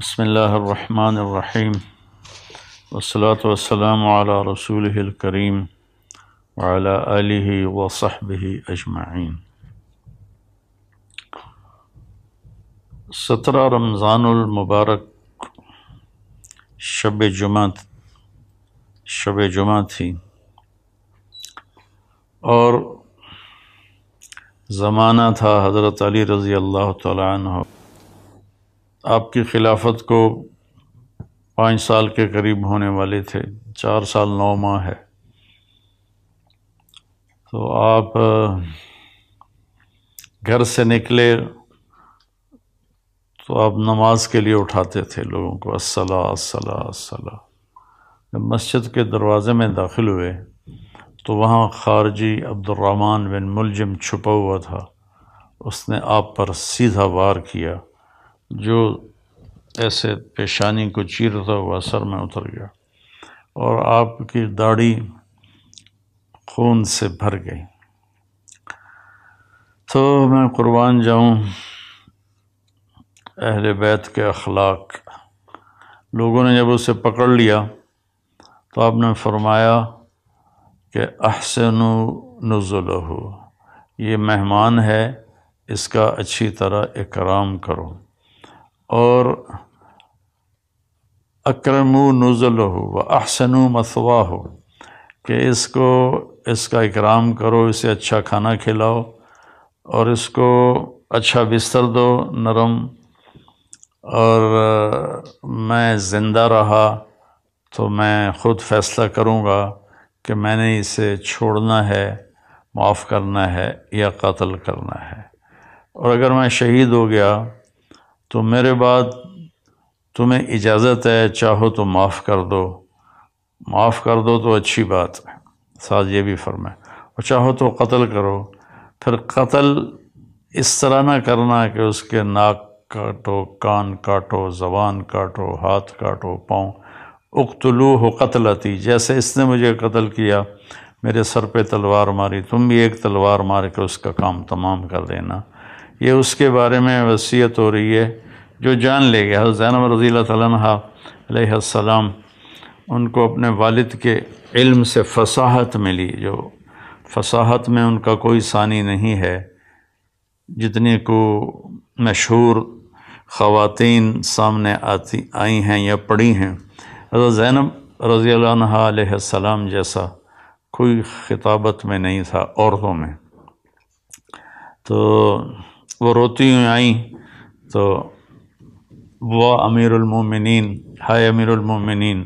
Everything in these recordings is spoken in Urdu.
بسم اللہ الرحمن الرحیم والصلاة والسلام علی رسولہ الکریم وعلی آلہ وصحبہ اجمعین۔ 17 رمضان المبارک شب جمعہ تھی اور زمانہ تھا حضرت علی رضی اللہ تعالی عنہ۔ آپ کی خلافت کو 5 سال کے قریب ہونے والے تھے، 4 سال 9 ماہ ہے۔ تو آپ گھر سے نکلے تو آپ نماز کے لیے اٹھاتے تھے لوگوں کو، الصلاۃ الصلاۃ الصلاۃ۔ جب مسجد کے دروازے میں داخل ہوئے تو وہاں خارجی عبد الرحمن بن ملجم چھپا ہوا تھا، اس نے آپ پر سیدھا وار کیا جو ایسے پیشانی کو چیرتا ہوا سر میں اتر گیا اور آپ کی داڑھی خون سے بھر گئی۔ تو میں قربان جاؤں اہل بیت کے اخلاق۔ لوگوں نے جب اسے پکڑ لیا تو آپ نے فرمایا کہ احسنوا نزلہ، یہ مہمان ہے، اس کا اچھی طرح اکرام کرو، اور اکرموا نزلہ واحسنوا مثواہ، کہ اس کا اکرام کرو، اسے اچھا کھانا کھلاؤ اور اس کو اچھا بستر دو نرم، اور میں زندہ رہا تو میں خود فیصلہ کروں گا کہ میں نے اسے چھوڑنا ہے، معاف کرنا ہے یا قتل کرنا ہے، اور اگر میں شہید ہو گیا تو میرے بعد تمہیں اجازت ہے، چاہو تو معاف کر دو تو اچھی بات ہے، ساتھ یہ بھی فرمائے، اور چاہو تو قتل کرو۔ پھر قتل اس طرح نہ کرنا کہ اس کے ناک کاٹو، کان کاٹو، زبان کاٹو، ہاتھ کاٹو، پاؤں۔ اقتلوہ قتلتی، جیسے اس نے مجھے قتل کیا، میرے سر پہ تلوار ماری، تم بھی ایک تلوار مار کے اس کا کام تمام کر دینا۔ یہ اس کے بارے میں وصیت ہو رہی ہے جو جان لے گیا۔ حضرت زینب رضی اللہ تعالیٰ عنہ علیہ السلام، ان کو اپنے والد کے علم سے فصاحت ملی، جو فصاحت میں ان کا کوئی ثانی نہیں ہے، جتنی کو مشہور خواتین سامنے آئی ہیں یا پڑھی ہیں۔ حضرت زینب رضی اللہ عنہ علیہ السلام جیسا کوئی خطابت میں نہیں تھا عورتوں میں۔ تو وہ روتی ہوئی آئیں تو وہ امیر المومنین، ہائے امیر المومنین،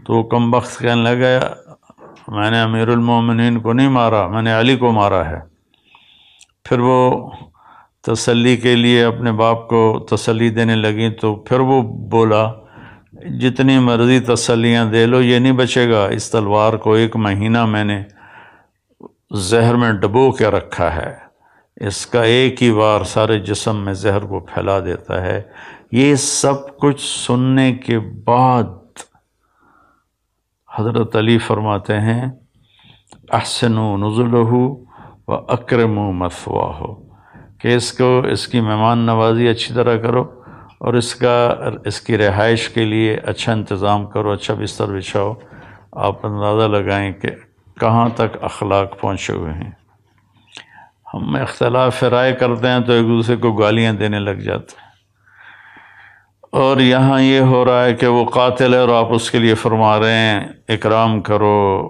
تو کم بخت کہنے لگا میں نے امیر المومنین کو نہیں مارا، میں نے علی کو مارا ہے۔ پھر وہ تسلی کے لیے اپنے باپ کو تسلی دینے لگیں تو پھر وہ بولا جتنی مرضی تسلیاں دے لو، یہ نہیں بچے گا، اس تلوار کو 1 مہینہ میں نے زہر میں ڈبو کے رکھا ہے، اس کا ایک ہی وار سارے جسم میں زہر کو پھیلا دیتا ہے۔ یہ سب کچھ سننے کے بعد حضرت علی فرماتے ہیں احسنوا نزلہ واکرموا مثواہ، کہ اس کی مہمان نوازی اچھی طرح کرو اور اس کی رہائش کے لیے اچھا انتظام کرو، اچھا بستر بچھاؤ۔ آپ اندازہ لگائیں کہ کہاں تک اخلاق پہنچے ہوئے ہیں۔ ہم اختلاف رائے کرتے ہیں تو ایک دوسرے کو گالیاں دینے لگ جاتے ہیں، اور یہاں یہ ہو رہا ہے کہ وہ قاتل ہے اور آپ اس کے لیے فرما رہے ہیں اکرام کرو،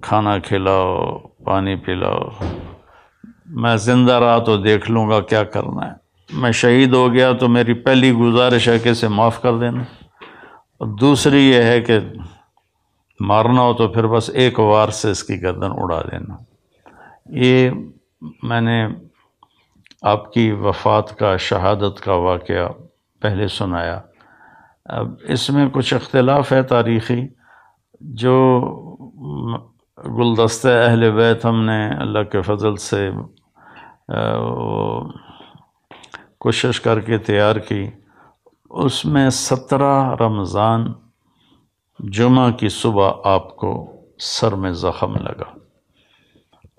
کھانا کھلاؤ، پانی پلاؤ۔ میں زندہ رہا تو دیکھ لوں گا کیا کرنا ہے، میں شہید ہو گیا تو میری پہلی گزارش ہے کہ اسے معاف کر دینا، اور دوسری یہ ہے کہ مارنا ہو تو پھر بس ایک وار سے اس کی گردن اڑا دینا۔ یہ میں نے آپ کی وفات کا، شہادت کا واقعہ پہلے سنایا۔ اب اس میں کچھ اختلاف ہے تاریخی، جو گلدستہ اہل بیت ہم نے اللہ کے فضل سے کوشش کر کے تیار کی، اس میں 17 رمضان جمعہ کی صبح آپ کو سر میں زخم لگا،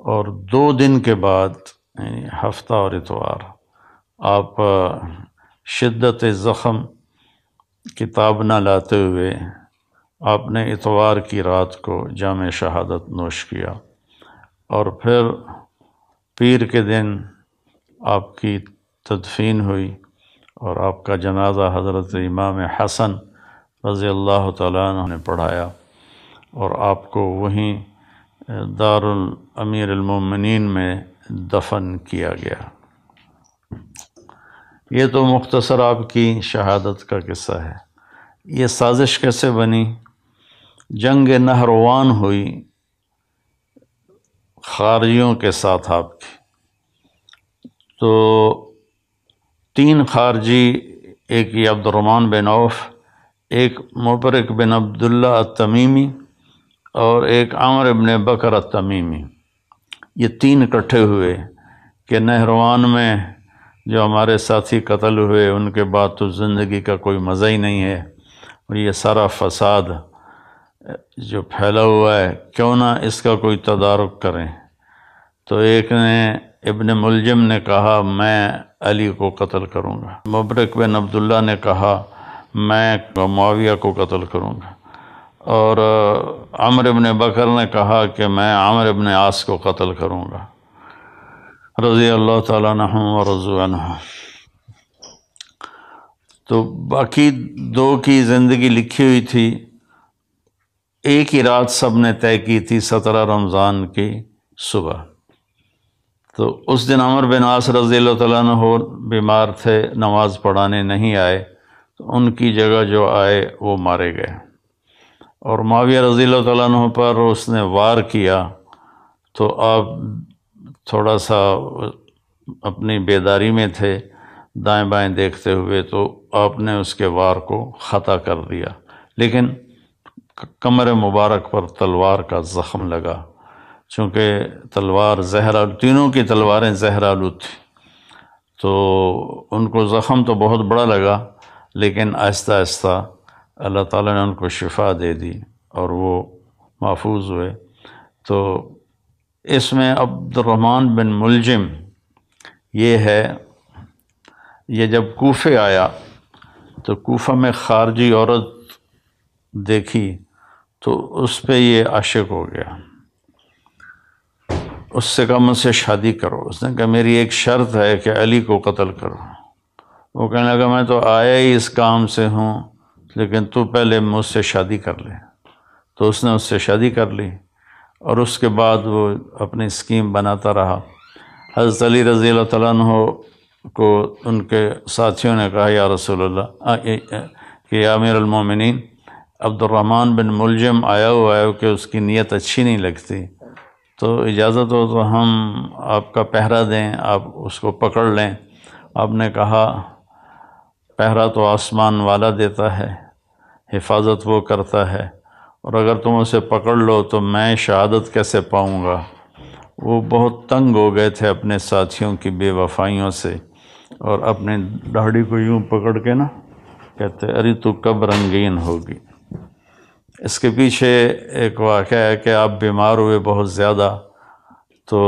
اور 2 دن کے بعد یعنی ہفتہ اور اتوار آپ شدت زخم کتاب نہ لاتے ہوئے آپ نے اتوار کی رات کو جام شہادت نوش کیا، اور پھر پیر کے دن آپ کی تدفین ہوئی، اور آپ کا جنازہ حضرت امام حسن رضی اللہ تعالیٰ عنہ نے پڑھایا، اور آپ کو وہیں دار الامیر المومنین میں دفن کیا گیا۔ یہ تو مختصر آپ کی شہادت کا قصہ ہے۔ یہ سازش کیسے بنی؟ جنگ نہروان ہوئی خارجیوں کے ساتھ آپ کی، تو 3 خارجی، ایک یہ عبد الرحمن بن عوف، ایک مبرک بن عبداللہ التمیمی، اور ایک عامر بن بکر التمیمی، یہ 3 اکٹھے ہوئے کہ نہروان میں جو ہمارے ساتھی قتل ہوئے ان کے بعد تو زندگی کا کوئی مزہ ہی نہیں ہے، اور یہ سارا فساد جو پھیلا ہوا ہے کیوں نہ اس کا کوئی تدارک کریں۔ تو ایک نے ابن ملجم نے کہا میں علی کو قتل کروں گا، مبرک بن عبداللہ نے کہا میں معاویہ کو قتل کروں گا، اور عمر بن بکر نے کہا کہ میں عامر بن عاص کو قتل کروں گا، رضی اللہ تعالیٰ عنہ ورضوا عنہ۔ تو باقی 2 کی زندگی لکھی ہوئی تھی، ایک ہی رات سب نے طے کی تھی، 17 رمضان کی صبح۔ تو اس دن عمر بن عاص رضی اللہ تعالیٰ عنہ بیمار تھے، نماز پڑھانے نہیں آئے، تو ان کی جگہ جو آئے وہ مارے گئے، اور معاویہ رضی اللہ تعالیٰ عنہ پر اس نے وار کیا، تو آپ تھوڑا سا اپنی بیداری میں تھے، دائیں بائیں دیکھتے ہوئے، تو آپ نے اس کے وار کو خطا کر دیا، لیکن کمر مبارک پر تلوار کا زخم لگا، چونکہ تلوار زہر، تینوں کی تلواریں زہر آلود تھیں، تو ان کو زخم تو بہت بڑا لگا، لیکن آہستہ آہستہ اللہ تعالیٰ نے ان کو شفا دے دی اور وہ محفوظ ہوئے۔ تو اس میں عبد الرحمن بن ملجم یہ ہے، یہ جب کوفے آیا تو کوفہ میں خارجی عورت دیکھی تو اس پہ یہ عاشق ہو گیا، اس سے کہا مجھ سے شادی کرو۔ اس نے کہا میری ایک شرط ہے کہ علی کو قتل کرو۔ وہ کہنے لگا میں تو آیا ہی اس کام سے ہوں، لیکن تو پہلے مجھ سے شادی کر لے۔ تو اس نے اس سے شادی کر لی، اور اس کے بعد وہ اپنی اسکیم بناتا رہا۔ حضرت علی رضی اللہ تعالیٰ عنہ کو ان کے ساتھیوں نے کہا یا رسول اللہ کہ یا امیر المومنین، عبد الرحمن بن ملجم آیا ہوا ہے کہ اس کی نیت اچھی نہیں لگتی، تو اجازت ہو تو ہم آپ کا پہرا دیں، آپ اس کو پکڑ لیں۔ آپ نے کہا پہرا تو آسمان والا دیتا ہے، حفاظت وہ کرتا ہے، اور اگر تم اسے پکڑ لو تو میں شہادت کیسے پاؤں گا؟ وہ بہت تنگ ہو گئے تھے اپنے ساتھیوں کی بے وفائیوں سے، اور اپنے داڑھی کو یوں پکڑ کے نا کہتے ارے تو کب رنگین ہوگی۔ اس کے پیچھے ایک واقعہ ہے کہ آپ بیمار ہوئے بہت زیادہ، تو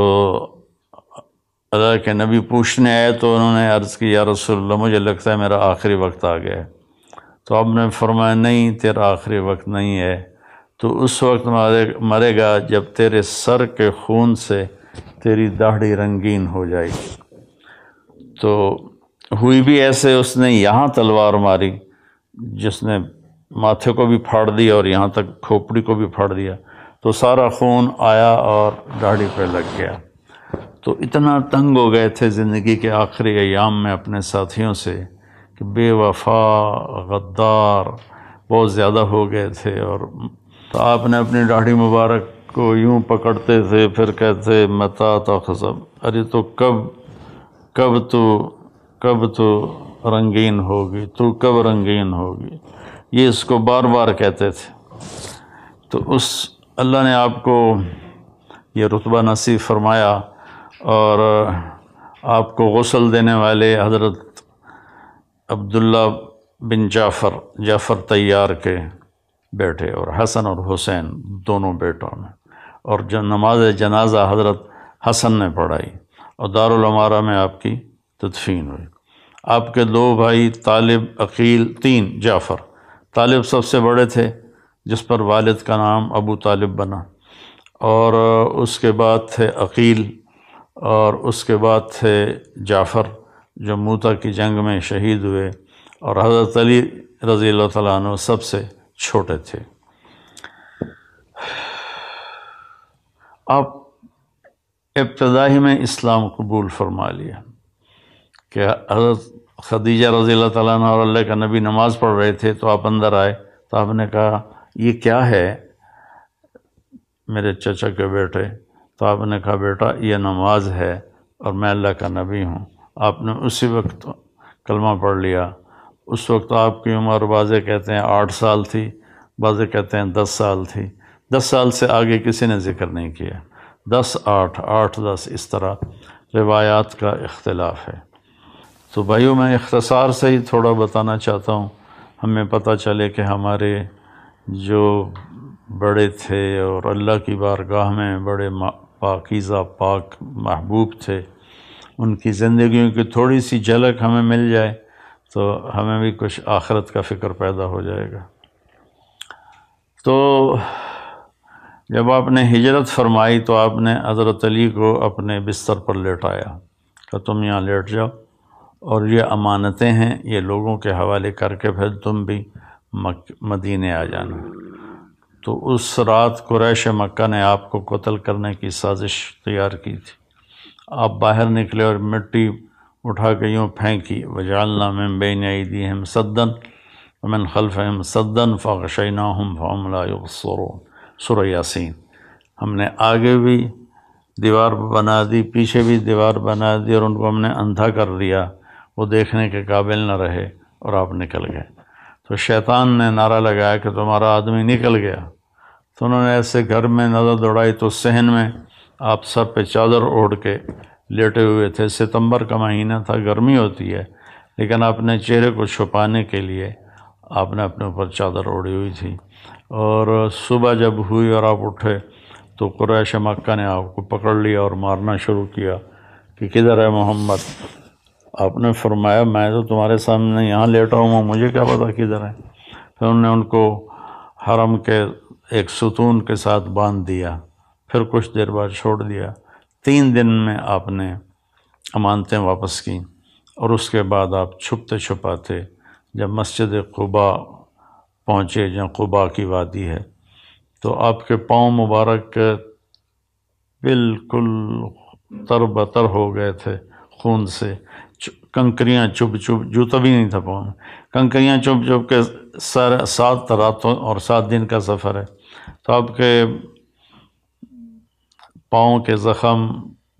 اللہ کے نبی پوچھنے آئے تو انہوں نے عرض کی یا رسول اللہ مجھے لگتا ہے میرا آخری وقت آ گیا ہے۔ تو آپ نے فرمایا نہیں، تیرا آخری وقت نہیں ہے، تو اس وقت مرے گا جب تیرے سر کے خون سے تیری داڑھی رنگین ہو جائے گی۔ تو ہوئی بھی ایسے، اس نے یہاں تلوار ماری جس نے ماتھے کو بھی پھاڑ دیا اور یہاں تک کھوپڑی کو بھی پھاڑ دیا، تو سارا خون آیا اور داڑھی پہ لگ گیا۔ تو اتنا تنگ ہو گئے تھے زندگی کے آخری ایام میں اپنے ساتھیوں سے کہ بے وفا غدار بہت زیادہ ہو گئے تھے، اور تو آپ نے اپنی داڑھی مبارک کو یوں پکڑتے تھے، پھر کہتے متا تخزب، ارے تو کب تو رنگین ہوگی، تو کب رنگین ہوگی، یہ اس کو بار بار کہتے تھے۔ تو اس اللہ نے آپ کو یہ رتبہ نصیب فرمایا، اور آپ کو غسل دینے والے حضرت عبداللہ بن جعفر طیار کے بیٹے، اور حسن اور حسین دونوں بیٹوں میں، اور جو نماز جنازہ حضرت حسن نے پڑھائی، اور دارالعمارہ میں آپ کی تدفین ہوئی۔ آپ کے 2 بھائی طالب، عقیل، 3 جعفر، طالب سب سے بڑے تھے، جس پر والد کا نام ابو طالب بنا، اور اس کے بعد تھے عقیل، اور اس کے بعد تھے جعفر جو موتا کی جنگ میں شہید ہوئے، اور حضرت علی رضی اللہ تعالیٰ عنہ سب سے چھوٹے تھے۔ آپ ابتدائی میں اسلام قبول فرما لیا کہ حضرت خدیجہ رضی اللہ تعالیٰ عنہ اور اللہ کا نبی نماز پڑھ رہے تھے، تو آپ اندر آئے تو آپ نے کہا یہ کیا ہے میرے چچا کے بیٹے؟ تو آپ نے کہا بیٹا یہ نماز ہے اور میں اللہ کا نبی ہوں۔ آپ نے اسی وقت کلمہ پڑھ لیا۔ اس وقت آپ کی عمر بعضے کہتے ہیں 8 سال تھی، بعضے کہتے ہیں 10 سال تھی۔ 10 سال سے آگے کسی نے ذکر نہیں کیا، 10 8 8 10 اس طرح روایات کا اختلاف ہے۔ تو بھائیوں میں اختصار سے ہی تھوڑا بتانا چاہتا ہوں، ہمیں پتہ چلے کہ ہمارے جو بڑے تھے اور اللہ کی بارگاہ میں بڑے پاکیزہ پاک محبوب تھے، ان کی زندگیوں کی تھوڑی سی جھلک ہمیں مل جائے تو ہمیں بھی کچھ آخرت کا فکر پیدا ہو جائے گا۔ تو جب آپ نے ہجرت فرمائی تو آپ نے حضرت علی کو اپنے بستر پر لیٹایا کہ تم یہاں لیٹ جاؤ، اور یہ امانتیں ہیں، یہ لوگوں کے حوالے کر کے پھر تم بھی مدینے آ جانا۔ تو اس رات قریش مکہ نے آپ کو قتل کرنے کی سازش تیار کی تھی۔ آپ باہر نکلے اور مٹی اٹھا کے یوں پھینکی، وَجَعَلْنَا مِن بَيْنِ أَيْدِيهِمْ سَدًّا وَمِن خَلْفِهِمْ سَدًّا فَغَشَيْنَاهُمْ فَهُمْ لَا يُبْصِرُونَ، سورہ یاسین۔ ہم نے آگے بھی دیوار بنا دی، پیچھے بھی دیوار بنا دی، اور ان کو ہم نے اندھا کر دیا، وہ دیکھنے کے قابل نہ رہے اور آپ نکل گئے۔ تو شیطان نے نعرہ لگایا کہ تمہارا آدمی نکل گیا۔ تو انہوں نے ایسے گھر میں نظر دوڑائی تو صحن میں آپ سر پہ چادر اوڑھ کے لیٹے ہوئے تھے۔ ستمبر کا مہینہ تھا، گرمی ہوتی ہے، لیکن اپنے چہرے کو چھپانے کے لیے آپ نے اپنے اوپر چادر اوڑھی ہوئی تھی۔ اور صبح جب ہوئی اور آپ اٹھے تو قریش مکہ نے آپ کو پکڑ لیا اور مارنا شروع کیا کہ کدھر ہے محمد؟ آپ نے فرمایا میں تو تمہارے سامنے یہاں لیٹا ہوں، مجھے کیا پتا کدھر ہے؟ پھر انہوں نے ان کو حرم کے ایک ستون کے ساتھ باندھ دیا، پھر کچھ دیر بعد چھوڑ دیا۔ 3 دن میں آپ نے امانتیں واپس کیں، اور اس کے بعد آپ چھپتے چھپاتے جب مسجد قباء پہنچے، جہاں قباء کی وادی ہے، تو آپ کے پاؤں مبارک بالکل تر بتر ہو گئے تھے خون سے، کنکریاں چپ چپ، جوتا بھی نہیں تھا پاؤں میں، کنکریاں چپ چپ کے 7 راتوں اور 7 دن کا سفر ہے۔ تو آپ کے پاؤں کے زخم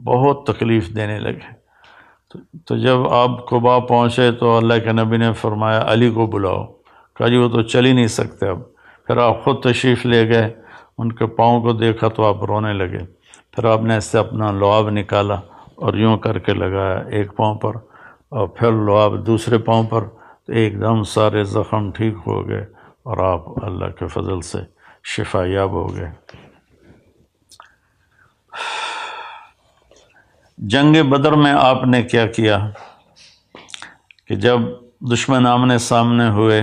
بہت تکلیف دینے لگے۔ تو جب آپ قباء پہنچے تو اللہ کے نبی نے فرمایا علی کو بلاؤ، کہا جی وہ تو چل ہی نہیں سکتے اب۔ پھر آپ خود تشریف لے گئے، ان کے پاؤں کو دیکھا تو آپ رونے لگے۔ پھر آپ نے ایسے اپنا لعاب نکالا اور یوں کر کے لگایا ایک پاؤں پر، اور پھر لعاب دوسرے پاؤں پر، تو ایک دم سارے زخم ٹھیک ہو گئے اور آپ اللہ کے فضل سے شفا یاب ہو گئے۔ جنگ بدر میں آپ نے کیا کیا کہ جب دشمن آمنے سامنے ہوئے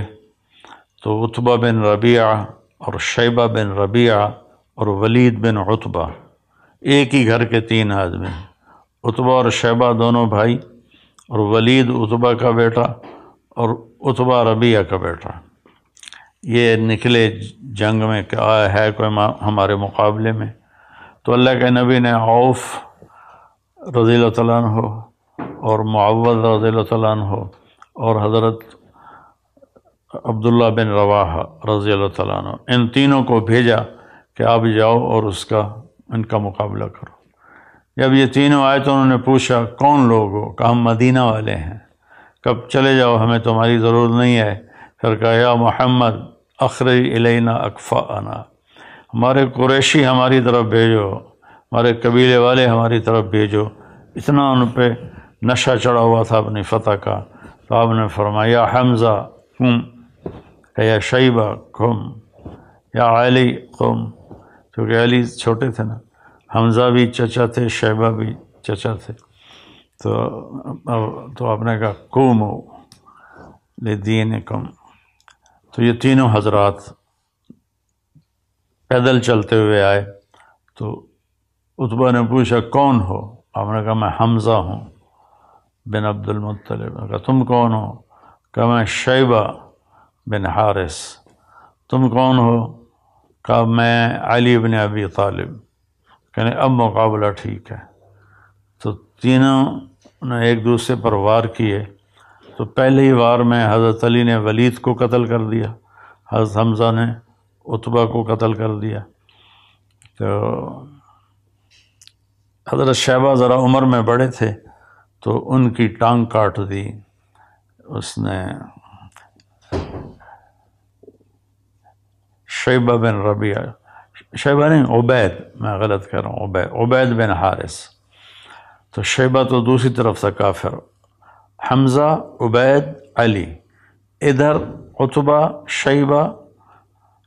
تو عتبہ بن ربیعہ اور شیبہ بن ربیعہ اور ولید بن عتبہ، ایک ہی گھر کے 3 آدمی، عتبہ اور شیبہ دونوں بھائی، اور ولید عتبہ کا بیٹا اور عتبہ ربیعہ کا بیٹا، یہ نکلے جنگ میں کہ آیا ہے کوئی ہمارے مقابلے میں۔ تو اللہ کے نبی نے عوف رضی اللہ تعالیٰ عنہ اور معوذ رضی اللہ تعالیٰ عنہ اور حضرت عبداللہ بن رواحہ رضی اللہ تعالیٰ عنہ، ان تینوں کو بھیجا کہ آپ جاؤ اور ان کا مقابلہ کرو۔ جب یہ تینوں آئے تو انہوں نے پوچھا کون لوگ ہو؟ کہا ہم مدینہ والے ہیں۔ کب چلے جاؤ، ہمیں تمہاری ضرورت نہیں ہے۔ پھر کہا یا محمد اخرج الینا اکفاءنا، ہمارے قریشی ہماری طرف بھیجو، ہمارے قبیلے والے ہماری طرف بھیجو۔ اتنا ان پہ نشہ چڑھا ہوا تھا اپنی فتح کا۔ تو آپ نے فرمایا یا حمزہ قم، یا شیبہ قم، یا علی قم، کیونکہ علی چھوٹے تھے نا، حمزہ بھی چچا تھے، شیبہ بھی چچا تھے۔ تو آپ نے کہا قوموا لدینکم، تو تو یہ تینوں حضرات پیدل چلتے ہوئے آئے، تو عتبہ نے پوچھا کون ہو؟ آپ نے کہا میں حمزہ ہوں بن عبد المطلب۔ کہا تم کون ہو؟ کہا میں شیبہ بن حارث۔ تم کون ہو؟ کہا میں علی بن ابی طالب۔ کہنے اب مقابلہ ٹھیک ہے۔ تو تینوں نے ایک دوسرے پر وار کیے، تو پہلی وار میں حضرت علی نے ولید کو قتل کر دیا، حضرت حمزہ نے عتبہ کو قتل کر دیا۔ تو حضرت شیبہ ذرا عمر میں بڑے تھے، تو ان کی ٹانگ کاٹ دی اس نے شیبہ بن ربیعہ، شیبہ نہیں عبید، میں غلط کر رہا ہوں، عبید بن حارث۔ تو شیبہ تو دوسری طرف سے کافر، حمزہ، عبید، علی، ادھر عتبہ، شیبہ،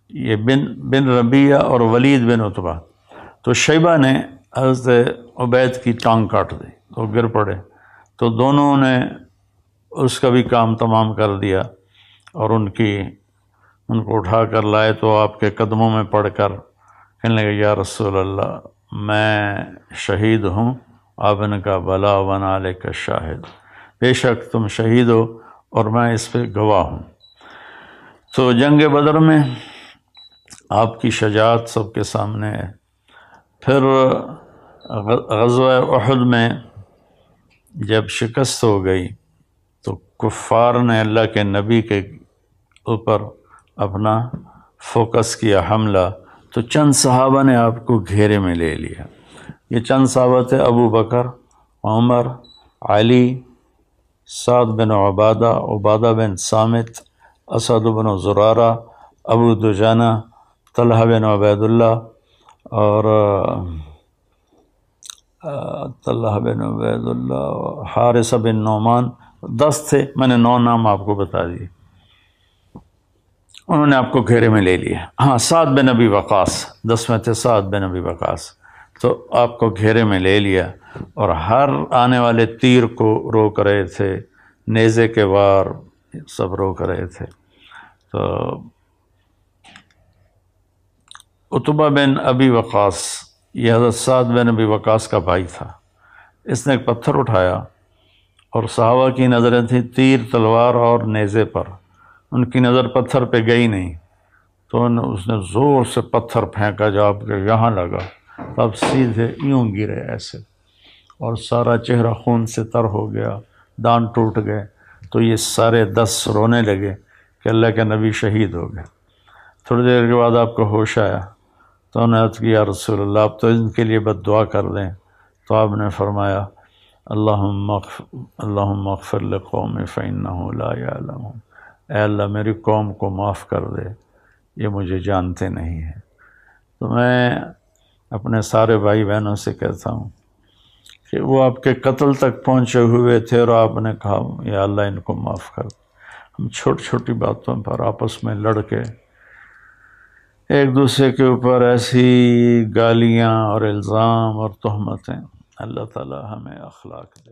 یہ بن ربیعہ اور ولید بن عتبہ۔ تو شیبہ نے حضرت عبید کی ٹانگ کاٹ دی، تو گر پڑے، تو دونوں نے اس کا بھی کام تمام کر دیا، اور ان کو اٹھا کر لائے تو آپ کے قدموں میں پڑ کر کہنے لگے یا رسول اللہ میں شہید ہوں۔ آپ نے کہا بلا ونا علیک شاہد، بے شک تم شہید ہو اور میں اس پہ گواہ ہوں۔ تو جنگ بدر میں آپ کی شجاعت سب کے سامنے ہے۔ پھر غزوہ احد میں جب شکست ہو گئی تو کفار نے اللہ کے نبی کے اوپر اپنا فوکس کیا حملہ، تو چند صحابہ نے آپ کو گھیرے میں لے لیا۔ یہ چند صحابہ تھے ابو بکر، عمر، علی، سعد بن عبادہ، عبادہ بن صامت، اسد بن زرارہ، ابو دجانہ، طلحہ بن عبید اللہ، اور حارثہ بن نعمان۔ 10 تھے، میں نے 9 نام آپ کو بتا دیے۔ انہوں نے آپ کو گھیرے میں لے لیا۔ ہاں، سعد بن ابی وقاص 10 میں تھے، سعد بن ابی وقاص، تو آپ کو گھیرے میں لے لیا، اور ہر آنے والے تیر کو روک رہے تھے، نیزے کے وار سب روک رہے تھے۔ تو عتبہ بن ابی وقاص، یہ حضرت سعد بن ابی وقاص کا بھائی تھا، اس نے ایک پتھر اٹھایا، اور صحابہ کی نظریں تھیں تیر، تلوار اور نیزے پر، ان کی نظر پتھر پہ گئی نہیں، تو اس نے زور سے پتھر پھینکا، جو آپ کے یہاں لگا، تب سیدھے یوں گرے ایسے، اور سارا چہرہ خون سے تر ہو گیا، دان ٹوٹ گئے۔ تو یہ سارے 10 رونے لگے کہ اللہ کے نبی شہید ہو گئے۔ تھوڑی دیر کے بعد آپ کو ہوش آیا، تو انہوں نے عرض کیا یا رسول اللہ آپ تو ان کے لیے بد دعا کر دیں۔ تو آپ نے فرمایا اللہم اغفر لقومی فإنہ لا یعلمون، اے اللہ میری قوم کو معاف کر دے، یہ مجھے جانتے نہیں ہیں۔ تو میں اپنے سارے بھائی بہنوں سے کہتا ہوں کہ وہ آپ کے قتل تک پہنچے ہوئے تھے، اور آپ نے کہا یا اللہ ان کو معاف کر دے۔ ہم چھوٹی چھوٹی باتوں پر آپس میں لڑ کے ایک دوسرے کے اوپر ایسی گالیاں اور الزام اور تہمتیں، اللہ تعالی ہمیں اخلاق دے۔